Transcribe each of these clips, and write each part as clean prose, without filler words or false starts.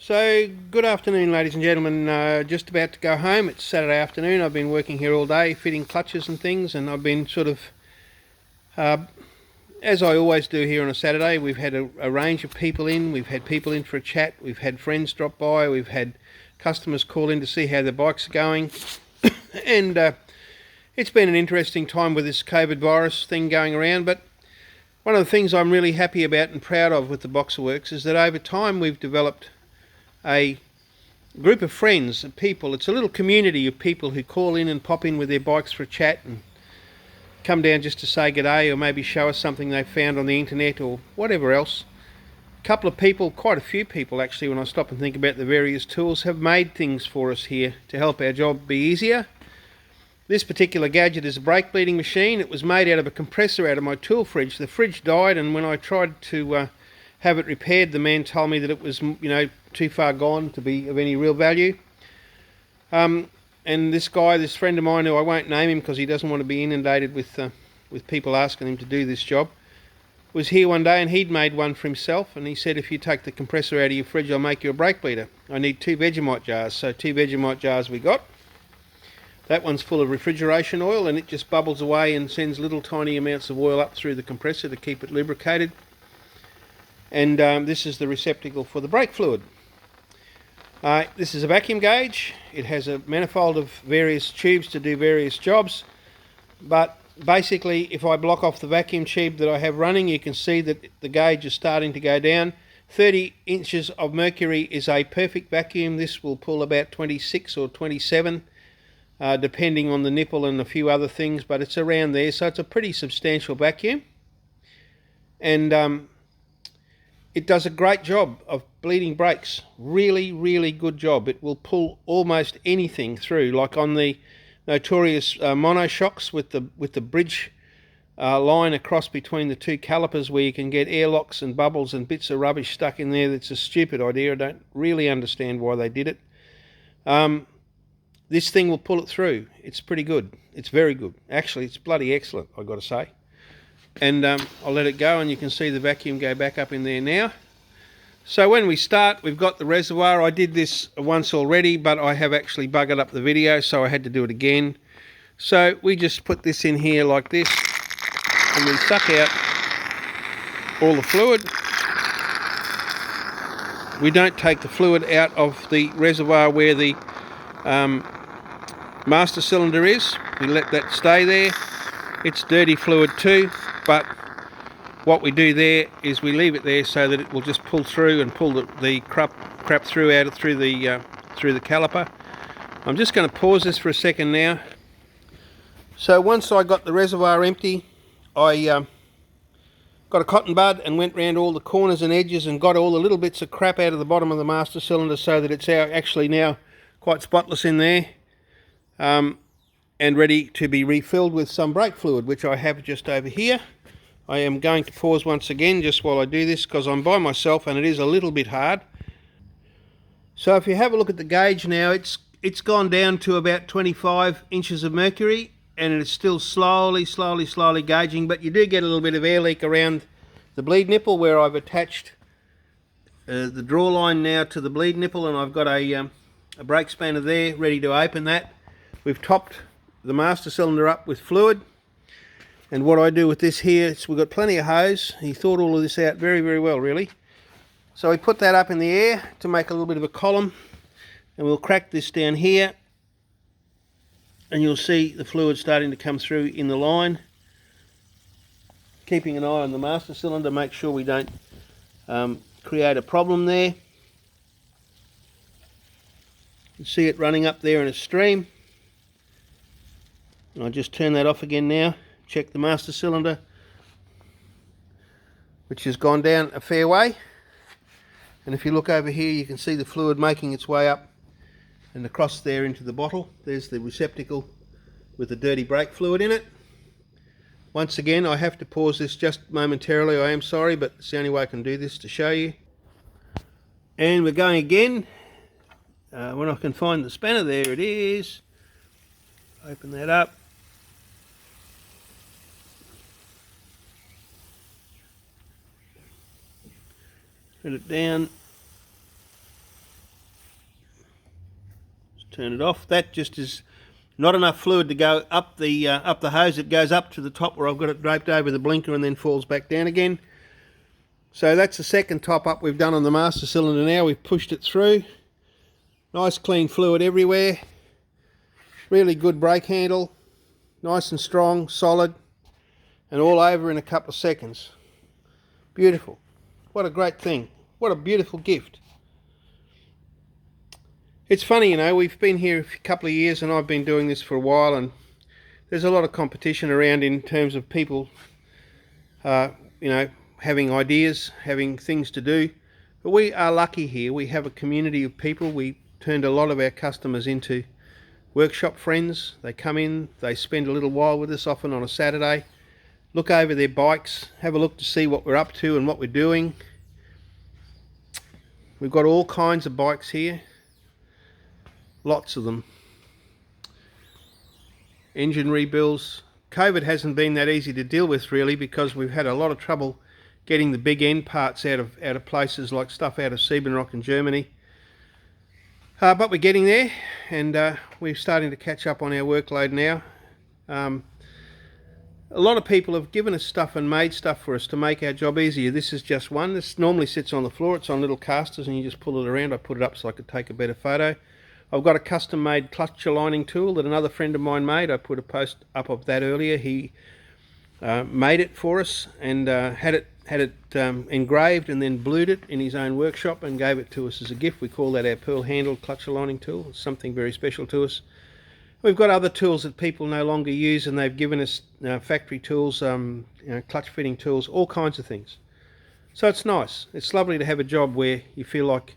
So, good afternoon, ladies and gentlemen. Just about to go home. It's Saturday afternoon. I've been working here all day, fitting clutches and things, and I've been sort of, as I always do here on a Saturday, we've had a range of people in. We've had people in for a chat. We've had friends drop by. We've had customers call in to see how their bikes are going. And it's been an interesting time with this COVID virus thing going around, but one of the things I'm really happy about and proud of with the Boxerworks is that over time we've developed a group of friends and people. It's a little community of people who call in and pop in with their bikes for a chat and come down just to say g'day, or maybe show us something they found on the internet or whatever else. A couple of people, quite a few people actually, when I stop and think about the various tools, have made things for us here to help our job be easier. This particular gadget is a brake bleeding machine. It was made out of a compressor out of my tool fridge. The fridge died, and when I tried to have it repaired, the man told me that it was, too far gone to be of any real value. And this guy, this friend of mine, who I won't name him because he doesn't want to be inundated with people asking him to do this job, was here one day and he'd made one for himself, and he said, if you take the compressor out of your fridge, I'll make you a brake bleeder. I need 2 Vegemite jars. So 2 Vegemite jars we got. That one's full of refrigeration oil, and it just bubbles away and sends little tiny amounts of oil up through the compressor to keep it lubricated. And this is the receptacle for the brake fluid. This is a vacuum gauge. It has a manifold of various tubes to do various jobs, but basically if I block off the vacuum tube that I have running, you can see that the gauge is starting to go down. 30 inches of mercury is a perfect vacuum. This will pull about 26 or 27 depending on the nipple and a few other things, but it's around there, so it's a pretty substantial vacuum. And it does a great job of bleeding brakes. Really good job. It will pull almost anything through, like on the notorious monoshocks with the bridge line across between the two calipers, where you can get airlocks and bubbles and bits of rubbish stuck in there. That's a stupid idea. I don't really understand why they did it. This thing will pull it through. It's pretty good. It's very good. Actually, it's bloody excellent, I've got to say. And I'll let it go, and you can see the vacuum go back up in there now. So when we start, we've got the reservoir. I did this once already, but I have actually buggered up the video, so I had to do it again. So we just put this in here like this, and we suck out all the fluid. We don't take the fluid out of the reservoir where the master cylinder is. We let that stay there. It's dirty fluid too, but what we do there is we leave it there so that it will just pull through and pull the crap through the caliper. I'm just going to pause this for a second now. So once I got the reservoir empty, I got a cotton bud and went round all the corners and edges and got all the little bits of crap out of the bottom of the master cylinder, so that it's actually now quite spotless in there, and ready to be refilled with some brake fluid, which I have just over here. I am going to pause once again just while I do this, because I'm by myself and it is a little bit hard. So if you have a look at the gauge now, it's gone down to about 25 inches of mercury, and it's still slowly gauging, but you do get a little bit of air leak around the bleed nipple, where I've attached the draw line now to the bleed nipple, and I've got a brake spanner there ready to open that. We've topped the master cylinder up with fluid, and what I do with this here is, we've got plenty of hose. He thought all of this out very well, really. So we put that up in the air to make a little bit of a column, and we'll crack this down here, and you'll see the fluid starting to come through in the line. Keeping an eye on the master cylinder, make sure we don't create a problem there. You can see it running up there in a stream. And I'll just turn that off again now. Check the master cylinder, which has gone down a fair way. And if you look over here, you can see the fluid making its way up and across there into the bottle. There's the receptacle with the dirty brake fluid in it. Once again, I have to pause this just momentarily. I am sorry, but it's the only way I can do this to show you. And we're going again. When I can find the spanner, there it is. Open that up. Put it down. turn it off. That just is not enough fluid to go up the hose. It goes up to the top where I've got it draped over the blinker and then falls back down again. So that's the second top up we've done on the master cylinder now. We've pushed it through. Nice clean fluid everywhere. Really good brake handle. Nice and strong, solid, and all over in a couple of seconds. Beautiful. What a great thing. What a beautiful gift. It's funny, you know, we've been here a couple of years and I've been doing this for a while, and there's a lot of competition around in terms of people, you know, having ideas, having things to do. But we are lucky here. We have a community of people. We turned a lot of our customers into workshop friends. They come in, they spend a little while with us, often on a Saturday, look over their bikes, have a look to see what we're up to and what we're doing. We've got all kinds of bikes here. Lots of them. Engine rebuilds. COVID hasn't been that easy to deal with really, because we've had a lot of trouble getting the big end parts out of places like stuff out of Siebenrock in Germany. But we're getting there, and we're starting to catch up on our workload now. A lot of people have given us stuff and made stuff for us to make our job easier. This is just one. This normally sits on the floor. It's on little casters and you just pull it around. I put it up so I could take a better photo. I've got a custom made clutch aligning tool that another friend of mine made. I put a post up of that earlier. He made it for us and had it engraved and then blued it in his own workshop and gave it to us as a gift. We call that our pearl handled clutch aligning tool. It's something very special to us. We've got other tools that people no longer use, and they've given us factory tools, you know, clutch fitting tools, all kinds of things. So it's nice. It's lovely to have a job where you feel like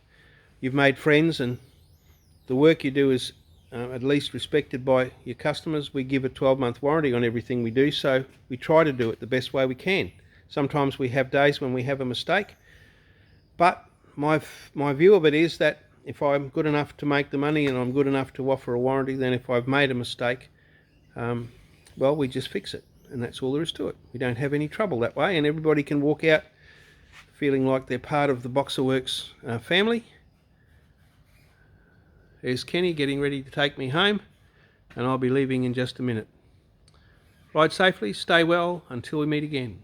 you've made friends and the work you do is at least respected by your customers. We give a 12-month warranty on everything we do, so we try to do it the best way we can. Sometimes we have days when we have a mistake, but my view of it is that if I'm good enough to make the money and I'm good enough to offer a warranty, then if I've made a mistake, well, we just fix it, and that's all there is to it. We don't have any trouble that way, and everybody can walk out feeling like they're part of the Boxerworks family. There's Kenny getting ready to take me home, and I'll be leaving in just a minute. Ride safely, stay well, until we meet again.